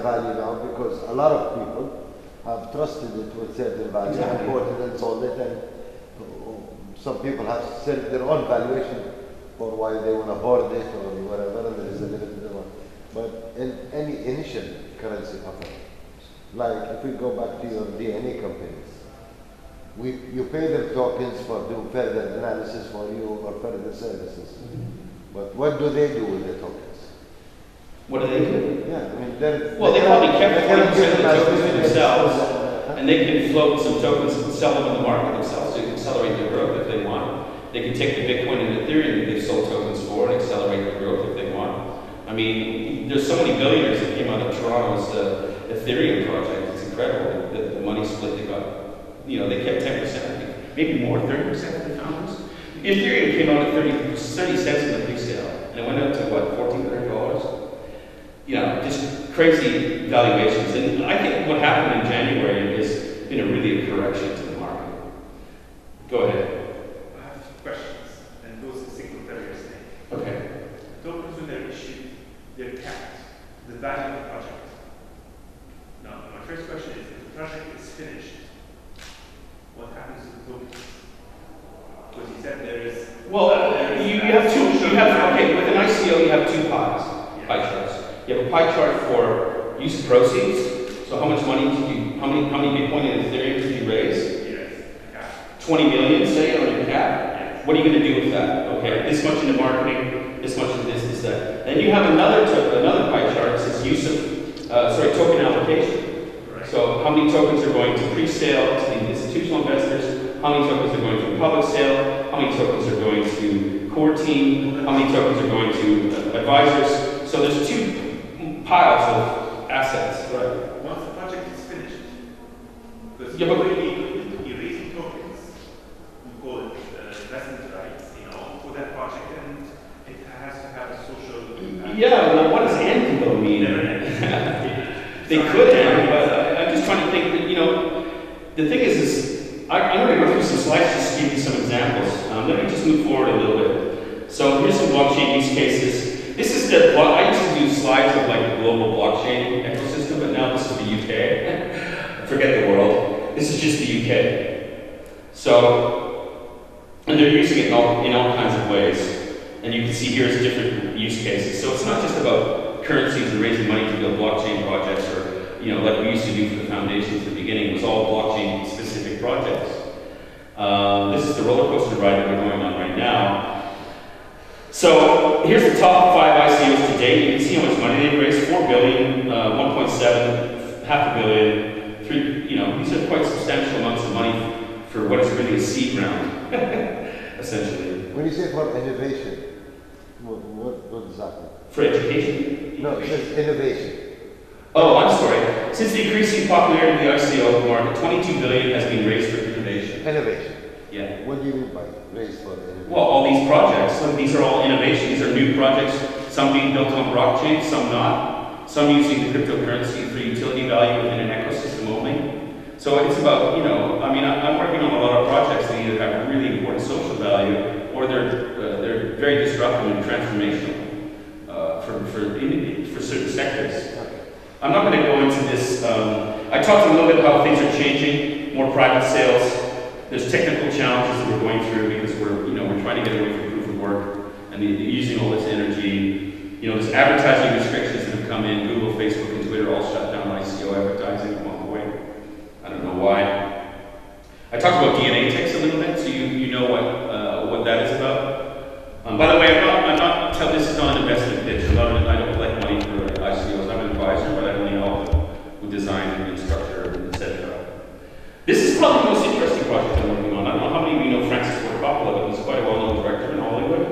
value now because a lot of people have trusted it with certain value and bought it and sold it, and some people have set their own valuation for why they want to hoard it or whatever, and there is a limited amount. But in any initial currency offer, like if we go back to your DNA companies, you pay them tokens for doing further analysis for you or further services. But what do they do with the tokens? What do they do? Yeah, I mean, they probably kept 20% of the tokens for themselves, and they can float some tokens and sell them in the market themselves to accelerate their growth if they want. They can take the Bitcoin and Ethereum that they've sold tokens for and accelerate their growth if they want. I mean, there's so many billionaires that came out of Toronto's Ethereum project. It's incredible the money split they got. You know, they kept 10%, I think, maybe more, 30% of the founders. Ethereum came out at 30 cents in the pre-sale, and it went up to what, $1,400? You know, just crazy valuations. And I think what happened in January has been really a correction to the market. Go ahead. I have two questions, and those are single very saying. Okay. Tokens, when they're issued, they're capped. The value of the project. Now, my first question is, if the project is finished, what happens to the tokens? Because you said there is... Well, you have two, okay, with an ICO you have two pies, pie charts. You have a pie chart for use of proceeds, so how much money did you, how many Bitcoin and Ethereum did you raise? Yes. 20 million, say, on your cap? Yes. What are you going to do with that? Okay, this much into marketing, this much into this, that. Then you have another pie chart that says use of, token allocation. Right. So how many tokens are going to pre-sale to the institutional investors, how many tokens are going to public sale, how many tokens are going to core team, how many tokens are going to advisors. So there's two piles of assets. Right. Once the project is finished, because yeah, but you're raising tokens, we call it investment rights, for that project, and it has to have a social impact. Yeah, well, what does end though mean? They could end, but I'm just trying to think that, the thing is I'm going to go through some slides just to give you some examples. Let me just move forward a little bit. So here's some blockchain use cases. This is I used to do slides of like the global blockchain ecosystem, but now this is the UK. Forget the world. This is just the UK. So, and they're using it in all kinds of ways. And you can see here's different use cases. So it's not just about currencies and raising money to build blockchain projects or, like we used to do for the foundations at the beginning. It was all blockchain specific projects. This is the roller coaster ride that we're going on right now. So here's the top 5 ICOs to date. You can see how much money they've raised: 4 billion, 1.7, half a billion, 3. These are quite substantial amounts of money for what is really a seed round, essentially. When you say for innovation, what does that mean? For education? No, it says innovation. Oh, I'm sorry. Since the increasing popularity of the ICO market, 22 billion has been raised for innovation. Innovation. Yeah. What do you mean by raised for innovation? Well, all these projects, these are all innovations. These are new projects, some being built on blockchain, some not. Some using the cryptocurrency for utility value within an ecosystem only. So it's about, I'm working on a lot of projects that either have really important social value or they're very disruptive and transformational for certain sectors. I'm not going to go into this. I talked a little bit about how things are changing, more private sales. There's technical challenges that we're going through because we're trying to get away from proof of work and using all this energy. There's advertising restrictions that have come in. Google, Facebook, and Twitter all shut down ICO advertising at one point. I don't know why. I talked about DNA techs a little bit, so you know what that is about. By the way, this is not an investment pitch. I don't collect money for ICOs. I'm an advisor, but I only help with design and structure, etc. This is probably the most interesting project I'm working on. I don't know how many of you know Francis Ford Coppola, but he's quite a well-known director in Hollywood.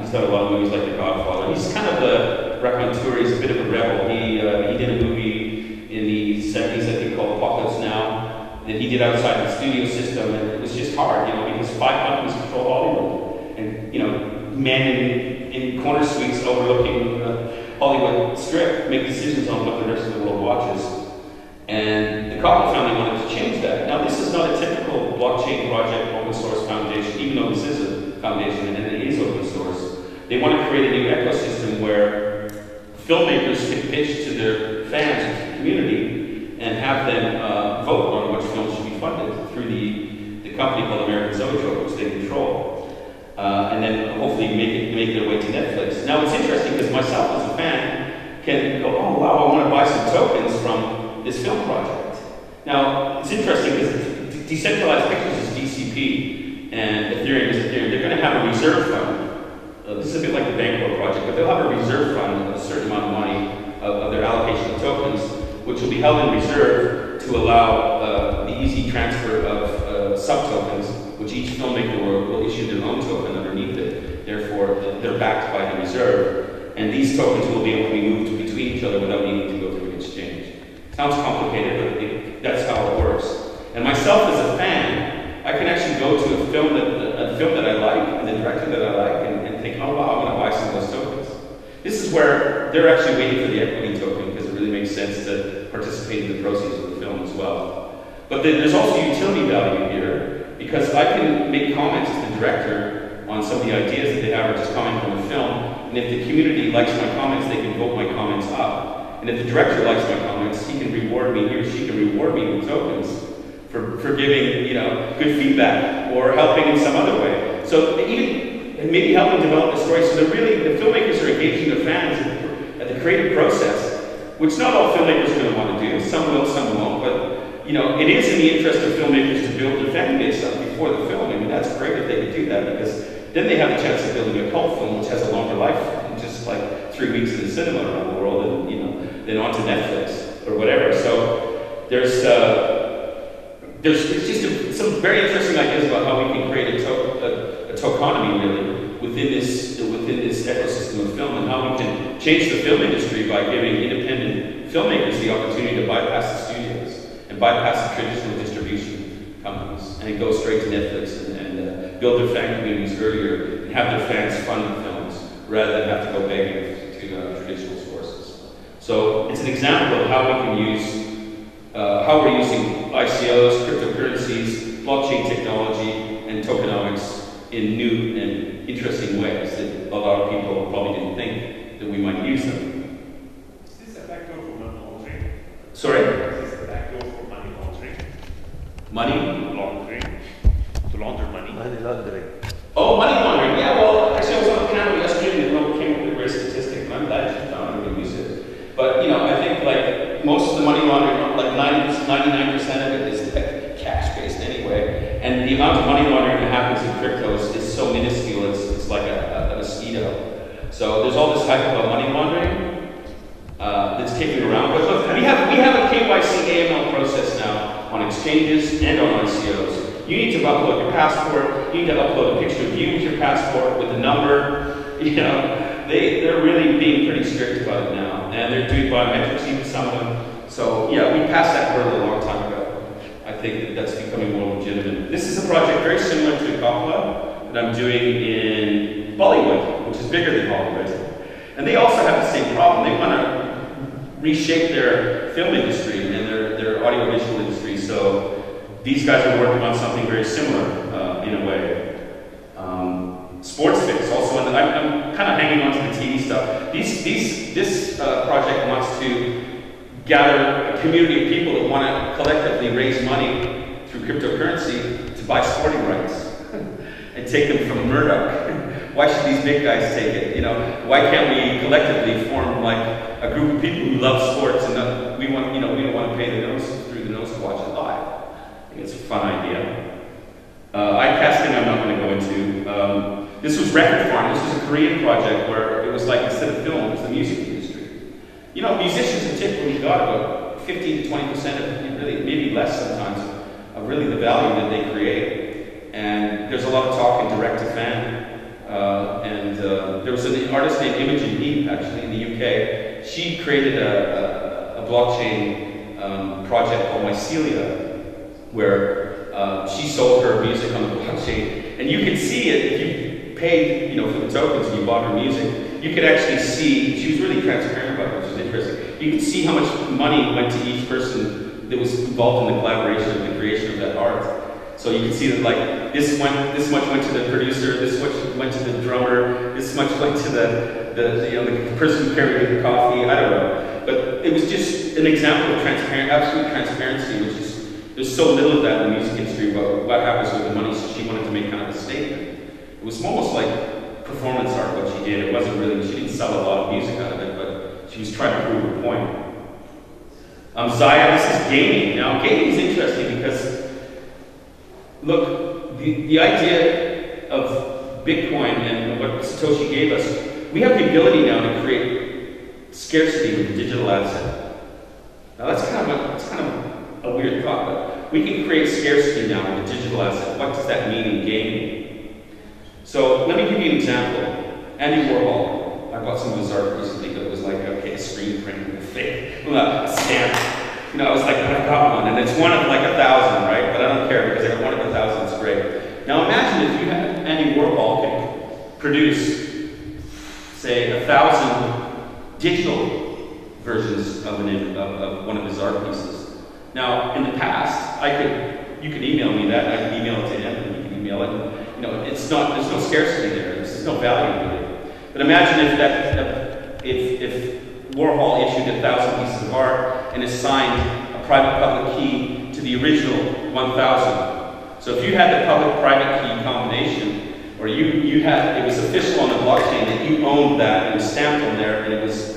He's done a lot of movies like The Godfather. He's kind of the raconteur. He's a bit of a rebel. He did a movie in the 70s that they called Apocalypse Now that he did outside the studio system, and it was just hard, because 5 companies control Hollywood, and men in corner suites overlooking Hollywood Strip make decisions on what the rest of the world watches. And the Coppola family wanted to change that. Now, this is not a typical blockchain project, open source foundation, even though this is a foundation and it is open source. They want to create a new ecosystem where filmmakers can pitch to their fans have them vote on which films should be funded through the company called American Zoetrope, which they control. And then hopefully make their way to Netflix. Now it's interesting because myself as a fan can go, oh wow, I want to buy some tokens from this film project. Now it's interesting because decentralized pictures is DCP and Ethereum is Ethereum. They're going to have a reserve fund. This is a bit like the Bankroll project, but they'll have a reserve fund of a certain amount of money of their allocation of tokens, which will be held in reserve to allow the easy transfer of sub-tokens, which each filmmaker will issue their own token underneath it. Therefore, they're backed by the reserve. And these tokens will be able to be moved between each other without needing to go through an exchange. Sounds complicated, but that's how it works. And myself as a fan, I can actually go to a film that I like, and the director that I like, and think, oh wow, I'm going to buy some of those tokens. This is where they're actually waiting for the equity token, because it really makes sense to participate in the proceeds of the film as well. But then there's also utility value here, because I can make comments as the director on some of the ideas that they have, or just comment on the film, and if the community likes my comments, they can vote my comments up. And if the director likes my comments, he can reward me, he or she can reward me with tokens for giving, good feedback, or helping in some other way. So even maybe helping develop the story. So the filmmakers are engaging their fans at the creative process, which not all filmmakers are going to want to do. Some will, some won't, but it is in the interest of filmmakers to build their fan base up before the film. I mean, that's great if they could do that, because then they have the chance of building a cult film, which has a longer life than just like 3 weeks in the cinema around the world, and then onto Netflix or whatever. So there's just some very interesting ideas about how we can create a tokenomics really within this ecosystem of film, and how we can change the film industry by giving independent filmmakers the opportunity to bypass the studios and bypass the traditional distribution companies and go straight to Netflix and build their fan communities earlier and have their fans fund the films rather than have to go begging to traditional sources. So it's an example of how we can use how we're using ICOs, cryptocurrencies, blockchain technology, and tokenomics in new and interesting ways that a lot of people probably didn't think that we might use them. Is this a backdoor for money laundering? Sorry? Is this a backdoor for money laundering? Money? Laundering. To launder money. Money laundering. Oh, money laundering. Yeah, well, actually I was on a panel yesterday and came up with a great statistic, and I'm glad you found it and use it. But, I think like most of the money laundering, like 99% of it is like cash-based anyway. And the amount of money laundering that happens in crypto is so minuscule, it's like a mosquito. So there's all this hype about money laundering that's kicking around. But look, we have a KYC AML process now on exchanges and on ICOs. You need to upload your passport, you need to upload a picture of you with your passport with a number, They're really being pretty strict about it now, and they're doing biometrics even some of them. So yeah, we passed that hurdle a long time ago. I think that's becoming more legitimate. This is a project very similar to Coppola that I'm doing in Bollywood, which is bigger than Hollywood. And they also have the same problem. They want to reshape their film industry and their audiovisual industry. So these guys are working on something very similar in a way. Sports fix also, and I'm kind of hanging on to the TV stuff. This project wants to gather a community of people that want to collectively raise money through cryptocurrency to buy sporting rights and take them from Murdoch. Why should these big guys take it? Why can't we collectively form like a group of people who love sports and we don't want to pay through the nose to watch it live? I think it's a fun idea. Casting I'm not going to go into. This was Record Farm. This was a Korean project where it was like, instead of film, it was the music industry. Musicians have typically got about 15 to 20% of, really, maybe less sometimes, of really the value that they create. And there's a lot of talk in direct-to-fan. There was an artist named Imogen Heap, actually, in the UK. She created a blockchain project called Mycelia, where she sold her music on the blockchain. And you can see it if you paid, for the tokens and you bought her music. You could actually see, she was really transparent about it, which was interesting. You could see how much money went to each person that was involved in the collaboration of the creation of that art. So you can see that like this much went to the producer, this much went to the drummer, this much went to the person who carried the coffee. I don't know. But it was just an example of absolute transparency, which is, there's so little of that in the music industry about what happens with the money, so she wanted to make kind of a statement. It was almost like performance art, what she did. It wasn't really, she didn't sell a lot of music out of it, but she was trying to prove her point. Zaya, this is gaming. Now, gaming is interesting because, look, the idea of Bitcoin and what Satoshi gave us, we have the ability now to create scarcity with a digital asset. Now that's kind of a weird thought, but we can create scarcity now with a digital asset. What does that mean in gaming? So let me give you an example. Andy Warhol, I bought some of his art recently that was like a screen print with a fake, a stamp. You know, I was like, I got one, and it's one of like 1,000, right? But I don't care because I got one of 1,000, it's great. Now imagine if you had Andy Warhol could produce, say, 1,000 digital versions of one of his art pieces. Now, in the past, you could email me that, and I could email it to him, and he could email it. And, you know, there's no scarcity there. There's no value really. But imagine if Warhol issued 1,000 pieces of art and assigned a private-public key to the original 1,000. So if you had the public-private key combination, or it was official on the blockchain that you owned that, and it was stamped on there, and it was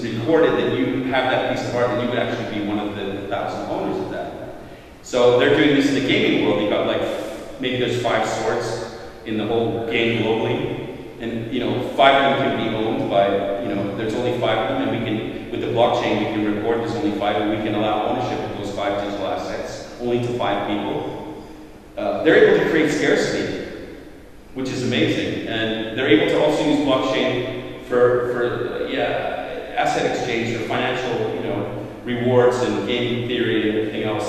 recorded that you have that piece of art, and you would actually be one of the 1,000 owners of that. So they're doing this in the gaming world. They got like, maybe there's 5 swords in the whole game globally, and 5 of them can be owned by, there's only 5 of them, and we can, with the blockchain, we can record there's only 5, and we can allow ownership of those 5 digital assets, only to 5 people. They're able to create scarcity, which is amazing, and they're able to also use blockchain for asset exchange or financial, rewards and gaming theory and everything else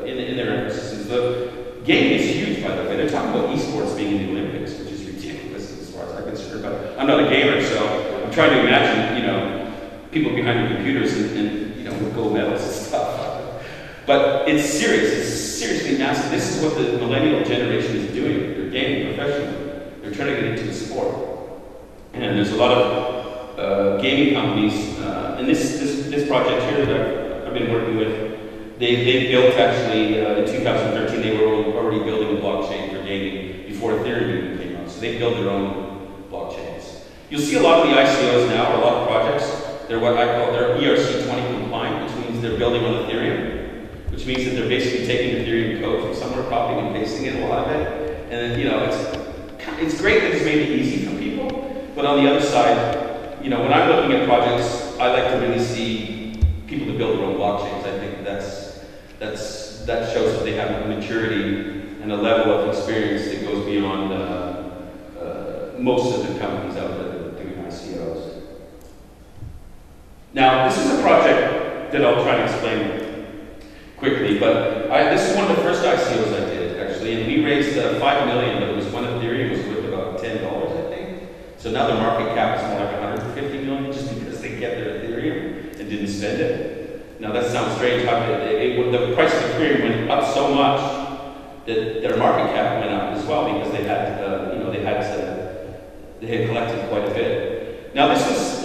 in their ecosystems. The gaming is huge, by the way. They're talking about esports being in the Olympics, which is ridiculous as far as I'm concerned. But I'm not a gamer, so I'm trying to imagine, people behind the computers and with gold medals and stuff. But it's serious. It's seriously massive. This is what the millennial generation is doing. They're gaming professionally. They're trying to get into the sport. And there's a lot of gaming companies, and this project here that I've been working with, they built actually, in 2013, they were already building a blockchain for gaming before Ethereum even came out. So they build their own blockchains. You'll see a lot of the ICOs now, or a lot of projects, they're what I call, they're ERC20 compliant, which means they're building on Ethereum, which means that they're basically taking Ethereum code from somewhere, copying and pasting in a lot of it. And it's great that it's made it easy for people. But on the other side, when I'm looking at projects, I like to really see people to build their own blockchains. I think that shows that they have a maturity and a level of experience that goes beyond most of the companies out there that are doing ICOs. Now, this is a project that I'll try to explain quickly, but this is one of the first ICOs I did, actually, and we raised $5 million, but it was when Ethereum was worth about $10, I think. So now the market cap is more like 150 million just because they get their Ethereum and didn't spend it. Now that sounds strange. The price of Ethereum went up so much that their market cap went up as well because they had collected quite a bit. Now this was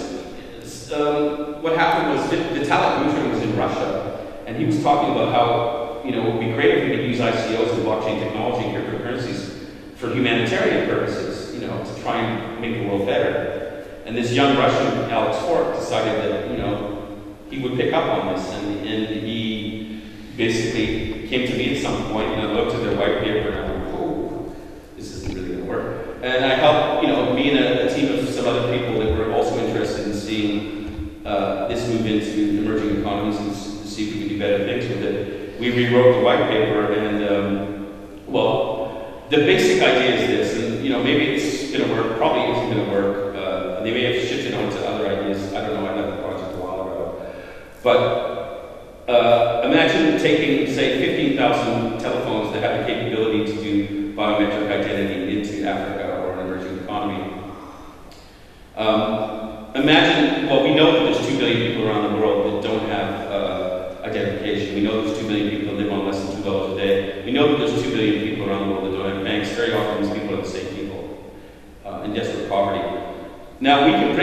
what happened was Vitalik Buterin was in Russia, and he was talking about how it would be great if we could use ICOs and blockchain technology and cryptocurrencies for humanitarian purposes. To try and make the world better. And this young Russian, Alex Fork, decided that, he would pick up on this. And he basically came to me at some point, and I looked at their white paper, and I went, oh, this isn't really going to work. And I helped, me and a team of some other people that were also interested in seeing this move into emerging economies and to see if we could do better things with it. We rewrote the white paper, and, the basic idea is this, and maybe it's going to work, probably isn't going to work. They may have shifted on to other ideas. I don't know, I left the project a while ago. But imagine taking, say, 15,000 telephones that have the capability to do biometric identity into Africa or an emerging economy. Imagine, we know that there's 2 billion people around the world that don't have identification. We know there's 2 billion people that live on less than $2 a day. We know that there's 2 billion people around the world that don't have banks. Very often these people are the same people in desperate poverty. Now we can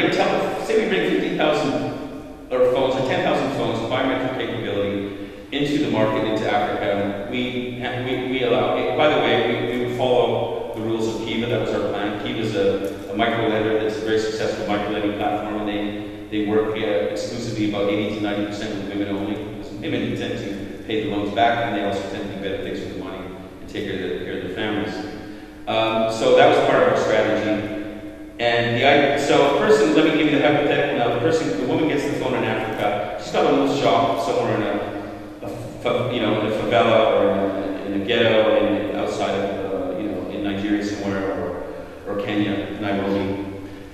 say we bring 15,000 or phones, or 10,000 phones with biometric capability into the market, into Africa. We allow, by the way, we would follow the rules of Kiva. That was our plan. Kiva is a micro-lender that's a very successful micro-lending platform, and they work exclusively about 80 to 90% with women only. Women tend to pay the loans back, and they also tend to do better things with the money and take care of their families. So that was part of our strategy. And so a person, let me give you the hypothetical now. The woman gets the phone in Africa. She's got a little shop somewhere in in a favela or in a ghetto outside of in Nigeria somewhere or Kenya, Nairobi.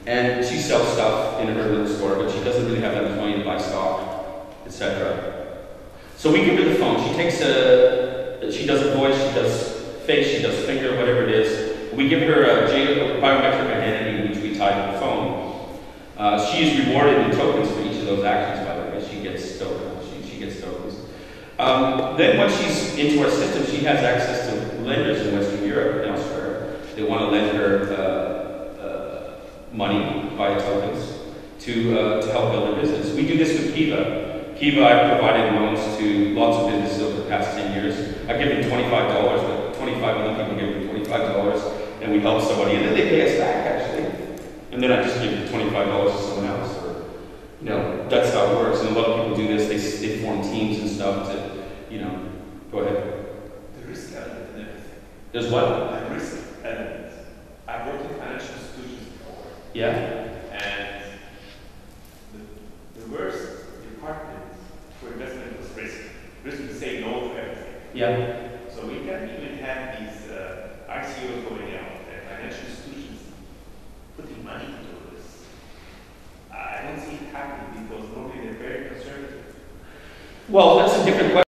And she sells stuff in her little store, but she doesn't really have that much money to buy stock, etc. So we give her the phone. She does a voice, she does face, she does finger, whatever it is. We give her a biometric identity, which we tie to the phone. She is rewarded in tokens for each of those actions, by the way. She gets tokens. She gets tokens. Then once she's into our system, she has access to lenders in Western Europe and elsewhere. They want to lend her money via tokens to help build her business. We do this with Kiva. Kiva, I've provided loans to lots of businesses over the past 10 years. I've given them $25, but 25 million people give them $25, and we help somebody, and then they pay us back, actually. And then I just give $25 to someone else. That's how it works. And a lot of people do this. They form teams and stuff to, go ahead. The risk element in everything. There's what? The risk element. I've worked in financial institutions before. Yeah. And the worst department for investment was risk. Risk to say no to everything. Yeah. So we can't even have these ICOs going out and financial institutions putting money into this. I don't see it happening because normally they're very conservative. Well, that's a different question.